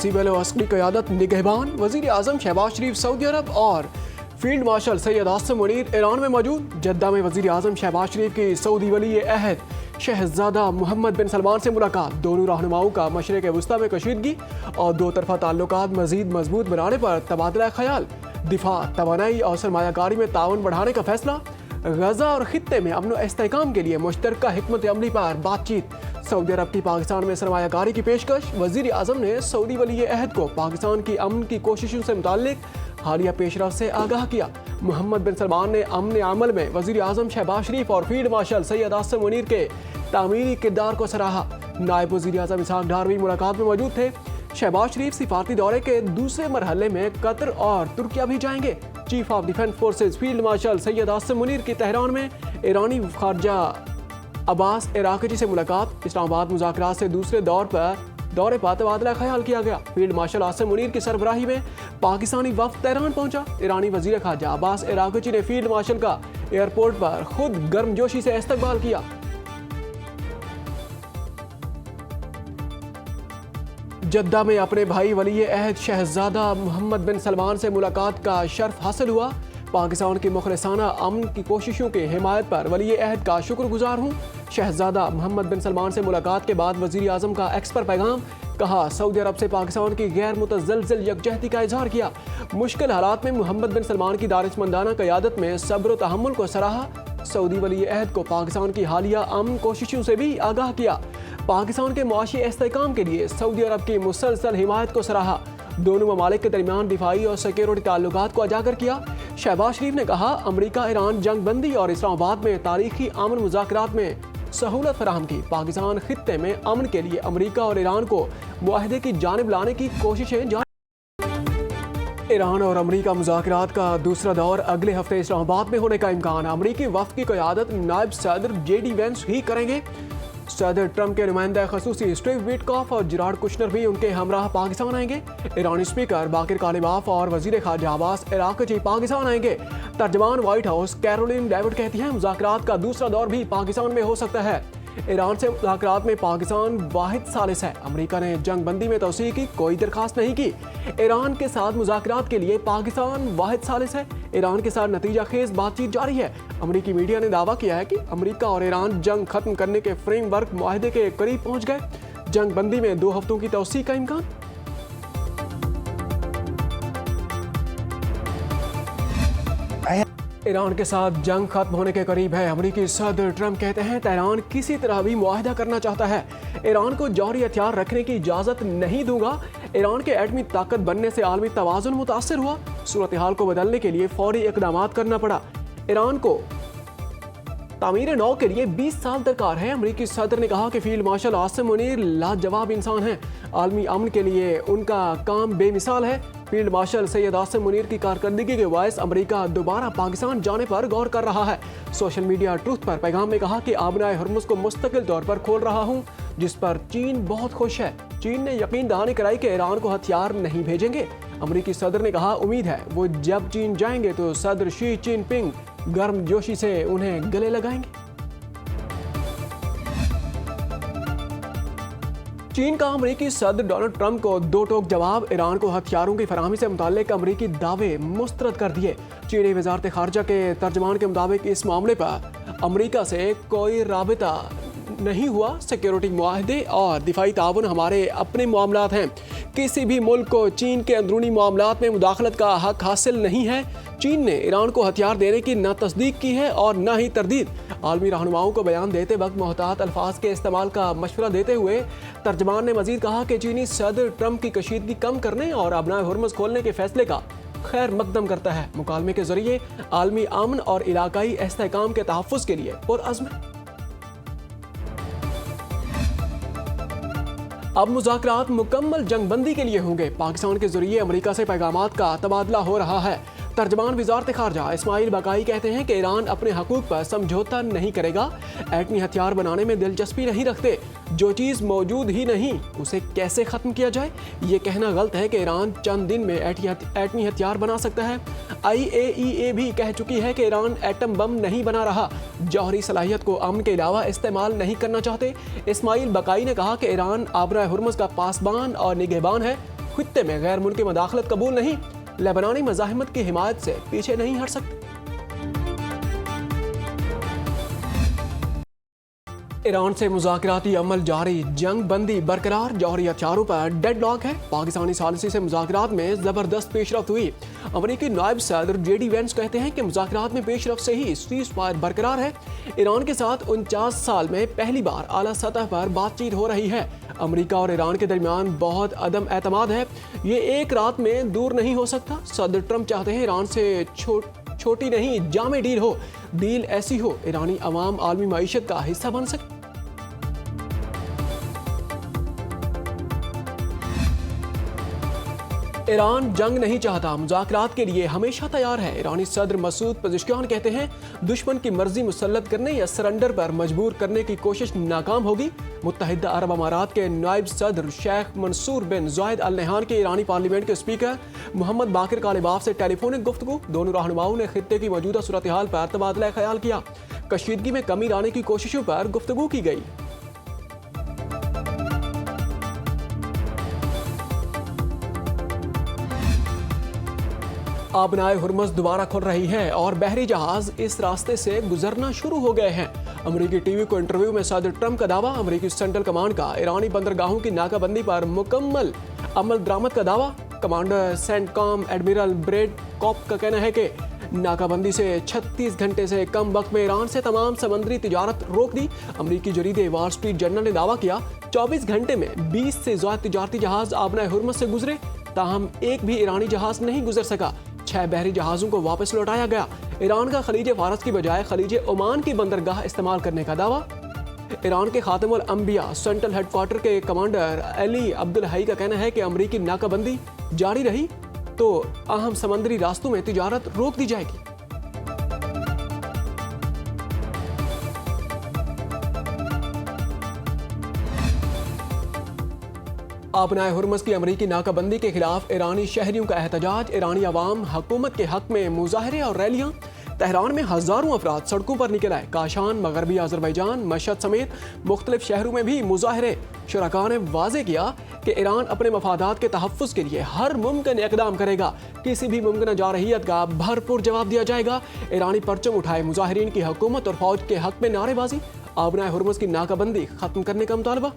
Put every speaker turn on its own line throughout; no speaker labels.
सी Balor Askari क़यादत निगहबान वज़ीर आज़म शहबाज शरीफ Saudi अरब और field marshal Syed Asim Munir Iran में मौजूद। जद्दा में वज़ीर आज़म शहबाज शरीफ की सऊदी वली अहद शहज़ादा मोहम्मद बिन सलमान से मुलाकात। दोनों रहनुमाओं का मशरिक़ वस्ता में कशीदगी और दो तरफ़ा ताल्लुकात मज़ीद मजबूत बनाने पर तबादला ख्याल। दिफा, तवानाई और सरमायाकारी में ताउन बढ़ाने का फैसला। गजा और खित्ते में अमन व इस्तेहकाम के लिए मुश्तरका हिकमत अमली पर बातचीत। सऊदी अरब की पाकिस्तान में सरमायाकारी की पेशकश। वज़ीर आज़म ने सऊदी वली अहद को पाकिस्तान की अमन की कोशिशों से मुताल्लिक हालिया पेशरफ से आगाह किया। मोहम्मद बिन सलमान ने अमन अमल में वज़ीर आज़म शहबाज शरीफ और फील्ड मार्शल सैयद आसिम मुनीर के तामीरी किरदार को सराहा। नायब वज़ीर आज़म इसहाक डार भी मुलाकात में मौजूद थे। शहबाज शरीफ सिफारती दौरे के दूसरे मरहले में कतर और तुर्किया भी जाएंगे। Chief of defence forces field marshal Syed Asim Munir की तेहरान में ईरानी खारजा अब्बास इराक़ची से मुलाकात। इस्लामाबाद मुज़ाकरात से दूसरे दौरे पर तबादला ख्याल किया गया। फील्ड मार्शल आसिम मुनीर की सरबराही में पाकिस्तानी वफ़द तेहरान पहुंचा। ईरानी वज़ीर खारजा अब्बास इराक़ची ने फील्ड मार्शल का एयरपोर्ट पर खुद गर्मजोशी से इस्तकबाल किया। जद्दा में अपने भाई वली अहद शहज़ादा मोहम्मद बिन सलमान से मुलाकात का शर्फ हासिल हुआ। पाकिस्तान की मुखलिसाना अमन की कोशिशों की हिमायत पर वली अहद का शुक्रगुजार हूँ। शहज़ादा मोहम्मद बिन सलमान से मुलाकात के बाद वज़ीर आज़म का एक्स पर पैगाम। कहा, सऊदी अरब से पाकिस्तान की गैर मुतज़लज़ल यकजहती का इजहार किया। मुश्किल हालात में मोहम्मद बिन सलमान की दानिशमंदाना क़यादत में सब्र व तहम्मुल को सराहा। सऊदी वली अहद को पाकिस्तान की हालिया अमन कोशिशों से भी आगाह किया। पाकिस्तान के मुआशी इस्तेहकाम के लिए सऊदी अरब की मुसलसल हिमायत को सराहा। दोनों ममालिक के दरमियान दिफाई और सिक्योरिटी ताल्लुकात को उजागर किया। शहबाज शरीफ ने कहा, अमरीका ईरान जंग बंदी और इस्लामाबाद में तारीखी अमन मुज़ाकरात में सहूलत फराहम की। पाकिस्तान खित्ते में अमन के लिए अमरीका और ईरान को मुआहदे की जानिब लाने की कोशिशें जारी। ईरान और अमरीका मुज़ाकरात का दूसरा दौर अगले हफ्ते इस्लामाबाद में होने का इम्कान। अमरीकी वफ़द की क़यादत नायब सदर JD वेंस ही करेंगे। सदर ट्रंप के नुमाइंदा खसूसी स्टीव विटकॉफ और जेराड कुशनर भी उनके हमराह पाकिस्तान आएंगे। ईरानी स्पीकर बाकिर कालिबाफ और वज़ीर खारजा अब्बास इराक़ची पाकिस्तान आएंगे। तर्जमान व्हाइट हाउस कैरोलिन डेविड कहती हैं, मुज़ाकरात का दूसरा दौर भी पाकिस्तान में हो सकता है। ईरान से मुज़ाकरात में पाकिस्तान वाहिद सालिस है। अमरीका ने जंग बंदी में तौसीक़ की कोई दरखास्त नहीं की। ईरान के साथ मुज़ाकरात के लिए पाकिस्तान वाहिद सालिस है। ईरान के साथ नतीजा खेज बातचीत जारी है। अमरीकी मीडिया ने दावा किया है कि अमरीका और ईरान जंग खत्म करने के फ्रेमवर्क मुआहदे के करीब पहुंच गए। जंग बंदी में 2 हफ्तों की तौसीक़ का इम्कान। ईरान के साथ जंग खत्म होने के करीब है। अमरीकी सदर ट्रंप कहते हैं, तेहरान किसी तरह भी मुआहदा करना चाहता है। ईरान को जौहरी हथियार रखने की इजाज़त नहीं दूंगा। ईरान के एटमी ताकत बनने से आलमी तवाज़ुन मुतासर हुआ। सूरत हाल को बदलने के लिए फौरी इक़दाम करना पड़ा। ईरान को तामीर नौ के लिए 20 साल दरकार है। अमरीकी सदर ने कहा कि फील्ड मार्शल आसिम मुनीर लाजवाब इंसान हैं। आलमी अमन के लिए उनका काम बेमिसाल है। फील्ड मार्शल सैयद आसिम मुनीर की कारकर्दगी के बायस अमरीका दोबारा पाकिस्तान जाने पर गौर कर रहा है। सोशल मीडिया ट्रूथ पर पैगाम में कहा कि आबनाए हुर्मुज़ को मुस्तकिल तौर पर खोल रहा हूँ, जिस पर चीन बहुत खुश है। चीन ने यकीन दहानी कराई कि ईरान को हथियार नहीं भेजेंगे। अमरीकी सदर ने कहा, उम्मीद है वो जब चीन जाएंगे तो सदर शी जिनपिंग गर्मजोशी से उन्हें गले लगाएंगे। चीन का अमरीकी सदर डोनाल्ड ट्रंप को 2 टोक जवाब। ईरान को हथियारों की फराहमी से मुताल्लिक अमरीकी दावे मुस्तरद कर दिए। चीनी वज़ारत खारजा के तर्जमान के मुताबिक इस मामले पर अमरीका से कोई राबिता नहीं हुआ। सिक्योरिटी मुआहदे और दिफाई ताउन हमारे अपने मामलात हैं। किसी भी मुल्क को चीन के अंदरूनी मामलात में मुदाखलत का हक हासिल नहीं है। चीन ने ईरान को हथियार देने की न तस्दीक की है और न ही तरदीद। आलमी रहनुमाओं को बयान देते वक्त मोहतात अल्फाज के इस्तेमाल का मशवरा देते हुए तर्जमान ने मजीद कहा कि चीनी सदर ट्रंप की कशीदगी कम करने और आबनाए हुर्मुज़ खोलने के फैसले का खैर मकदम करता है। मुकालमे के जरिए आलमी अमन और इलाकाई इस्तेहकाम के तहफ़्फ़ुज़ के लिए पुरअज़्म है। अब मुज़ाकरात मुकम्मल जंग बंदी के लिए होंगे। पाकिस्तान के जरिए अमरीका से पैगामात का तबादला हो रहा है। तर्जमान वज़ारत खारजा इस्माइल बकाई कहते हैं कि ईरान अपने हकूक़ पर समझौता नहीं करेगा। एटमी हथियार बनाने में दिलचस्पी नहीं रखते। जो चीज़ मौजूद ही नहीं उसे कैसे ख़त्म किया जाए, ये कहना गलत है कि ईरान चंद दिन में एटमी हथियार बना सकता है। IAEA भी कह चुकी है कि ईरान एटम बम नहीं बना रहा। जौहरी सलाहियत को अमन के अलावा इस्तेमाल नहीं करना चाहते। इस्माइल बकाई ने कहा कि ईरान आबरा हुर्मुज़ का पासबान और निगहबान है। खित्ते में गैर मुल्की मदाखलत कबूल नहीं, लेबनानी मज़ाहिमत की हिमायत से पीछे नहीं हट सकते। ईरान से मुज़ाकराती अमल जारी, जंग बंदी बरकरार, जौहरी हथियारों पर डेडलॉक है। पाकिस्तानी सालिसी से मुज़ाकरात में ज़बरदस्त पेशरफ्त हुई। अमरीकी नायब सदर JD वेंस कहते हैं कि मुज़ाकरात में पेशरफ्त से ही सीज़ फायर बरकरार है। ईरान के साथ 49 साल में पहली बार आला सतह पर बातचीत हो रही है। अमरीका और ईरान के दरमियान बहुत अदम एतमाद है, ये एक रात में दूर नहीं हो सकता। सदर ट्रंप चाहते हैं ईरान से छोटी नहीं जामे डील हो, डील ऐसी हो ईरानी अवाम आलमी मईशत का हिस्सा बन सके। ईरान जंग नहीं चाहता, मुज़ाकरात के लिए हमेशा तैयार है। ईरानी सदर मसूद पज़ेश्कियान कहते हैं दुश्मन की मर्जी मुसल्लत करने या सरेंडर पर मजबूर करने की कोशिश नाकाम होगी। मुत्तहिदा अरब अमारात के नायब सदर शेख मंसूर बिन ज़ायद अल नहयान के ईरानी पार्लियामेंट के स्पीकर मोहम्मद बाकिर कालिबाफ से टेलीफोनिक गुफ्तगू। दोनों रहनुमाओं ने खित्ते की मौजूदा सूरत हाल पर तबादला ख्याल किया। कशीदगी में कमी लाने की कोशिशों पर गुफ्तगू की गई। आबनाए हुर्मुज़ दोबारा खुल रही है और बहरी जहाज इस रास्ते से गुजरना शुरू हो गए हैं। अमरीकी टीवी को इंटरव्यू में सदर ट्रंप का दावा। अमरीकी सेंट्रल कमांड का ईरानी बंदरगाहों की नाकाबंदी पर मुकम्मल अमल दरामद का दावा। Commander CENTCOM admiral Brad Cooper का कहना है कि नाकाबंदी से 36 घंटे से कम वक्त में ईरान से तमाम समंदरी तिजारत रोक दी। अमरीकी जरीदे वॉल स्ट्रीट जर्नल ने दावा किया 24 घंटे में 20 से ज़्यादा तिजारती जहाज आबनाए हुर्मुज़ से गुजरे, ताहम एक भी ईरानी जहाज नहीं गुजर सका। 6 बहरी जहाज़ों को वापस लौटाया गया। ईरान का खलीज फारस की बजाय खलीज ओमान की बंदरगाह इस्तेमाल करने का दावा। ईरान के खातिमुल अंबिया सेंट्रल हेडक्वार्टर के कमांडर अली अब्दुल हई का कहना है कि अमरीकी नाकाबंदी जारी रही तो अहम समंदरी रास्तों में तिजारत रोक दी जाएगी। आबनाए हुर्मुज़ की अमरीकी नाकाबंदी के खिलाफ ईरानी शहरियों का एहतजाज। ईरानी अवाम हुकूमत के हक में मुजाहरे और रैलियां। तेहरान में हज़ारों अफराद सड़कों पर निकल आए। काशान, मगरबी अज़रबैजान, मशहद समेत मुख्तलिफ शहरों में भी मुजाहरे। शुरका ने वाज़े किया कि ईरान अपने मफादात के तहफ़्फ़ुज़ के लिए हर मुमकिन इक़दाम करेगा। किसी भी मुमकिन जारहियत का भरपूर जवाब दिया जाएगा। ईरानी परचम उठाए मुजाहिरीन की हुकूमत और फौज के हक में नारेबाजी। आबनाए हुर्मुज़ की नाकाबंदी ख़त्म करने का मुतालबा।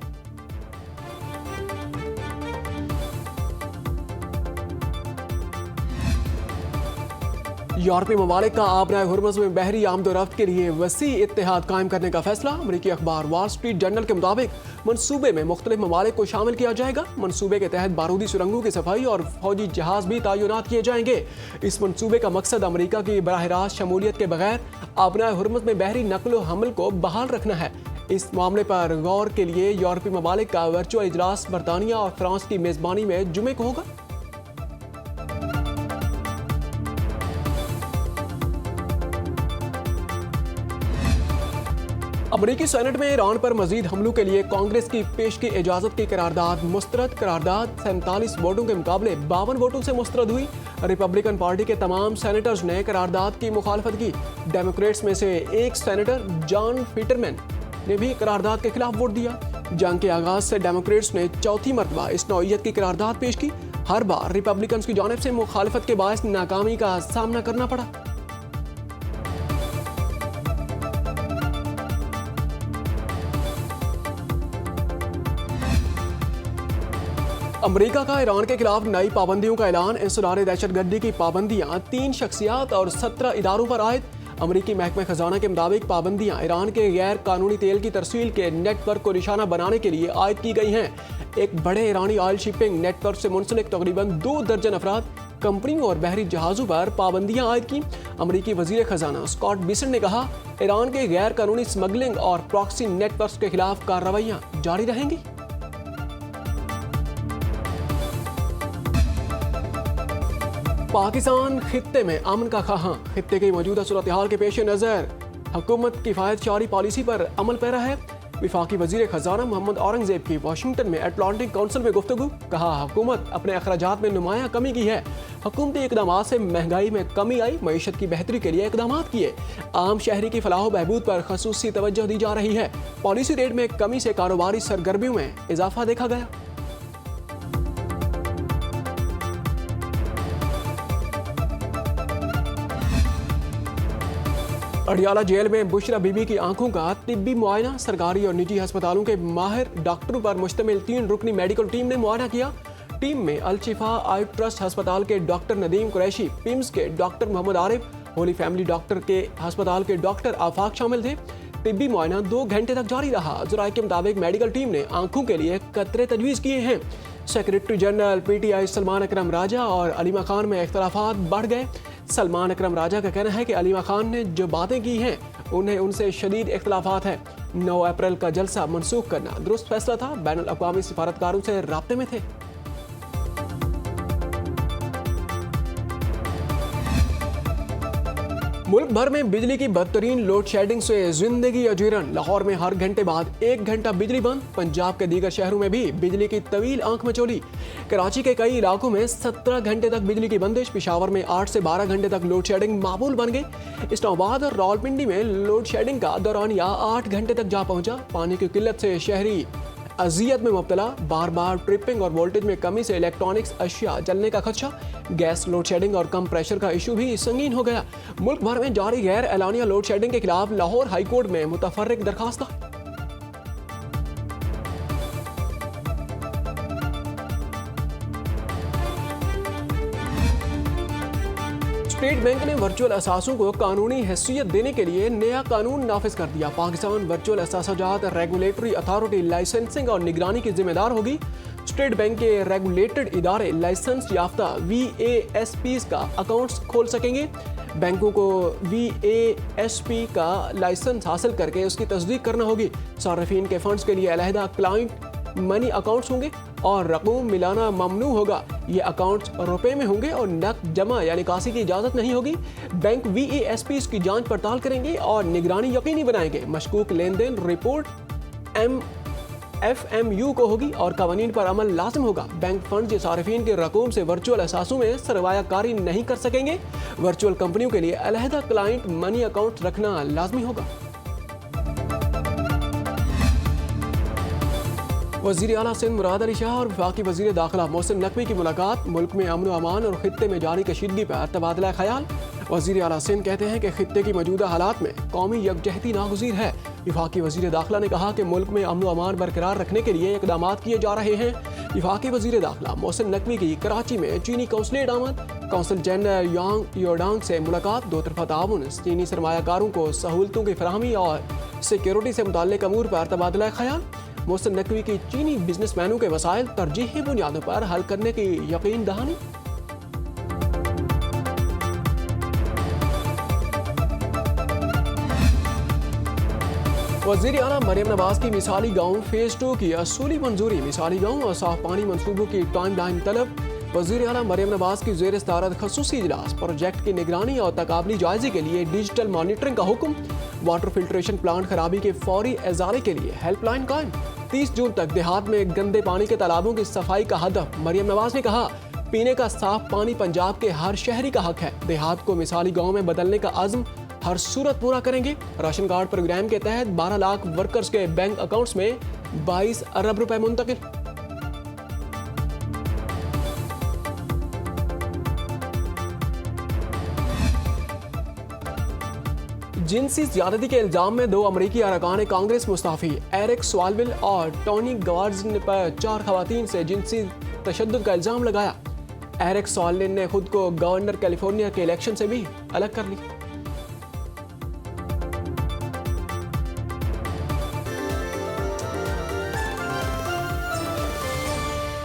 यूरोपीय ममालिक का आबनाए हुर्मुज़ में बहरी आमदोरफ्त के लिए वसी इत्तेहाद कायम करने का फैसला। अमरीकी अखबार वॉल स्ट्रीट जर्नल के मुताबिक मनसूबे में मुख्तलिफ ममालिक को शामिल किया जाएगा। मनसूबे के तहत बारूदी सुरंगों की सफाई और फौजी जहाज भी तैनात किए जाएंगे। इस मनसूबे का मकसद अमरीका की बराह रास्त शमूलियत के बगैर आबनाए हुर्मुज़ में बहरी नकलो हमल को बहाल रखना है। इस मामले पर गौर के लिए यूरोपीय ममालिक का वर्चुअल इजलास बरतानिया और फ्रांस की मेज़बानी में जुमे को होगा। अमरीकी सेनेट में ईरान पर मजीद हमलों के लिए कांग्रेस की पेश की इजाजत की करारदाद मुस्तरद। करारदाद 47 वोटों के मुकाबले 52 वोटों से मुस्तरद हुई। रिपब्लिकन पार्टी के तमाम सेनेटर्स ने करारदाद की मुखालफत की। डेमोक्रेट्स में से एक सेनेटर जॉन फीटरमैन ने भी करारदाद के खिलाफ वोट दिया। जंग के आगाज से डेमोक्रेट्स ने चौथी मरतबा इस नौइयत की करारदाद पेश की। हर बार रिपब्लिकन की जानिब से मुखालफत के बायस नाकामी का सामना करना पड़ा। अमरीका का ईरान के खिलाफ नई पाबंदियों का ऐलान। इंसदार दहशतगर्दी की पाबंदियां 3 शख्सियात और 17 इदारों पर आयद। अमरीकी महकमा खजाना के मुताबिक पाबंदियां ईरान के गैर कानूनी तेल की तरसील के नेटवर्क को निशाना बनाने के लिए आयद की गई हैं। एक बड़े ईरानी ऑयल शिपिंग नेटवर्क से मुंसलिक तकरीबन 2 दर्जन अफराद, कंपनियों और बहरी जहाज़ों पर पाबंदियां आयद की। अमरीकी वजीर खजाना स्कॉट बिसन ने कहा ईरान के गैर कानूनी स्मगलिंग और प्रॉक्सी नेटवर्क के खिलाफ कार्रवाइयां जारी रहेंगी। पाकिस्तान खित्ते में अमन का ख़्वाहां। खित्ते की मौजूदा सूरत हाल के पेश नज़र हुकूमत किफ़ायतशारी पॉलिसी पर अमल पैरा है। वफाकी वज़ीर ख़जाना मोहम्मद औरंगज़ेब की वाशिंगटन में अटलांटिक काउंसिल में गुफ्तगू। कहा हुकूमत अपने अखराजात में नुमायां कमी की है। हुकूमती इक़दाम से महंगाई में कमी आई, मईशत की बेहतरी के लिए इक़दाम किए। आम शहरी की फलाह बहबूद पर ख़ुसूसी तवज्जो दी जा रही है। पॉलिसी रेट में कमी से कारोबारी सरगर्मियों में इजाफा देखा गया। अडियाला जेल में बुशरा बीबी की आंखों का तिब्बी मुआयना। सरकारी और निजी अस्पतालों के माहिर डॉक्टरों पर मुश्तमिल 3 रुकनी मेडिकल टीम ने मुआयना किया। टीम में अल-शिफा आई ट्रस्ट अस्पताल के डॉक्टर नदीम कुरैशी, पिम्स के doctor Mohammad Arif, Holy Family doctor के अस्पताल के डॉक्टर आफाक शामिल थे। तिब्बी मुआयना 2 घंटे तक जारी रहा। ज़राए के मुताबिक मेडिकल टीम ने आंखों के लिए कतरे तजवीज़ किए हैं। सेक्रेटरी जनरल PTI सलमान अकरम राजा और अलीमा खान में इख्तलाफात बढ़ गए। सलमान अकरम राजा का कहना है कि अलीमा खान ने जो बातें की हैं उन्हें उनसे शदीद इख्तलाफात है। 9 अप्रैल का जलसा मनसूख करना दुरुस्त फैसला था। बैनुल अक़वामी सिफारतकारों से राब्ते में थे। मुल्क भर में बिजली की बदतरीन लोड शेडिंग से जिंदगी अजीरन। लाहौर में हर घंटे बाद 1 घंटा बिजली बंद। पंजाब के दीगर शहरों में भी बिजली की तवील आंख मचोली। कराची के कई इलाकों में 17 घंटे तक बिजली की बंदिश। पेशावर में 8 से 12 घंटे तक लोड शेडिंग मामूल बन गई। इस्लामाबाद और रावलपिंडी में लोड शेडिंग का दौरानिया 8 घंटे तक जा पहुंचा। पानी की किल्लत से शहरी अजियत में मुब्तला। बार बार ट्रिपिंग और वोल्टेज में कमी से इलेक्ट्रॉनिक्स अशिया जलने का खदशा। गैस लोड शेडिंग और कम प्रेशर का इशू भी संगीन हो गया। मुल्क भर में जारी गैर एलानिया लोड शेडिंग के खिलाफ लाहौर हाई कोर्ट में मुतफर्रिक दरखास्त। स्टेट बैंक ने वर्चुअल असासों को कानूनी हैसियत देने के लिए नया कानून नाफिज कर दिया। पाकिस्तान वर्चुअल असासाजात रेगुलेटरी अथॉरिटी लाइसेंसिंग और निगरानी की जिम्मेदार होगी। स्टेट बैंक के रेगुलेटेड इदारे लाइसेंस याफ्ता VASPs का अकाउंट्स खोल सकेंगे। बैंकों को VASP का लाइसेंस हासिल करके उसकी तस्दीक करना होगी। सार्फिन के फंड्स के लिए अलहदा क्लाइंट मनी अकाउंट्स होंगे और रकूम मिलाना ममनू होगा। ये अकाउंट्स रुपए में होंगे और नकद जमा या निकासी की इजाज़त नहीं होगी। बैंक VASPs की जांच पड़ताल करेंगे और निगरानी यकीनी बनाएंगे। मशकूक लेन देन रिपोर्ट FMU को होगी और कवानीन पर अमल लाजिम होगा। बैंक फंड या सार्फिन के रकूम से वर्चुअल असासों में सरमायाकारी नहीं कर सकेंगे। वर्चुअल कंपनियों के लिए अलहदा क्लाइंट मनी अकाउंट रखना लाजमी होगा। वज़ीर आला सिंध मुराद अली शाह और वफाकी वज़ीर दाखिला मोहसिन नकवी की मुलाकात। मुल्क में अमन व अमान और खित्ते में जारी कशीदगी पर तबादला ख्याल। वज़ीर आला सिंध कहते हैं कि खित्ते की मौजूदा हालात में कौमी यकजहती नागुज़ीर है। वफाकी वज़ीर दाखिला ने कहा कि मुल्क में अमन व अमान बरकरार रखने के लिए इक़दाम किए जा रहे हैं। वफाकी वज़ीर दाखिला मोहसिन नकवी की कराची में चीनी कौंसलेट आमद। कौंसल जनरल यांग योडांग से मुलाकात। 2 तरफ़ा ताउन, चीनी सरमायाकारों को सहूलतों की फराहमी और सिक्योरिटी से मुताल्लिक़ अमूर पर तबादला ख्याल। मोहसिन नकवी की चीनी बिजनेसमैनों के मसाइल तरजीही बुनियादों पर हल करने की यकीन दहानी। वज़ीर आला मरियम नवाज की मिसाली गाँव फेज़ 2 की असूली मंजूरी। मिसाली गाँव और साफ पानी मनसूबों की टाइम लाइन तलब। वज़ीर आला मरियम नवाज की ज़ेर सदारत खसूसी इजलास। प्रोजेक्ट की निगरानी और तकाबली जायजे के लिए डिजिटल मॉनिटरिंग का हुक्म। वाटर फिल्ट्रेशन प्लांट खराबी के फौरी एजाले के लिए हेल्पलाइन कायम। 30 जून तक देहात में गंदे पानी के तालाबों की सफाई का हदफ। मरियम नवाज ने कहा, पीने का साफ पानी पंजाब के हर शहरी का हक है। देहात को मिसाली गाँव में बदलने का आज़म हर सूरत पूरा करेंगे। राशन कार्ड प्रोग्राम के तहत 12 लाख वर्कर्स के बैंक अकाउंट्स में 22 अरब रुपए मुंतकिल। जिनसी ज्यादती के इल्जाम में 2 अमरीकी अरकान कांग्रेस मुस्ताफी। एरिक स्वालविल और टोनी गवार्ड्स पर 4 खवातीन से जिनसी तशद्दुद का इल्जाम लगाया। एरिक स्वालविल ने खुद को गवर्नर कैलिफोर्निया के इलेक्शन से भी अलग कर ली।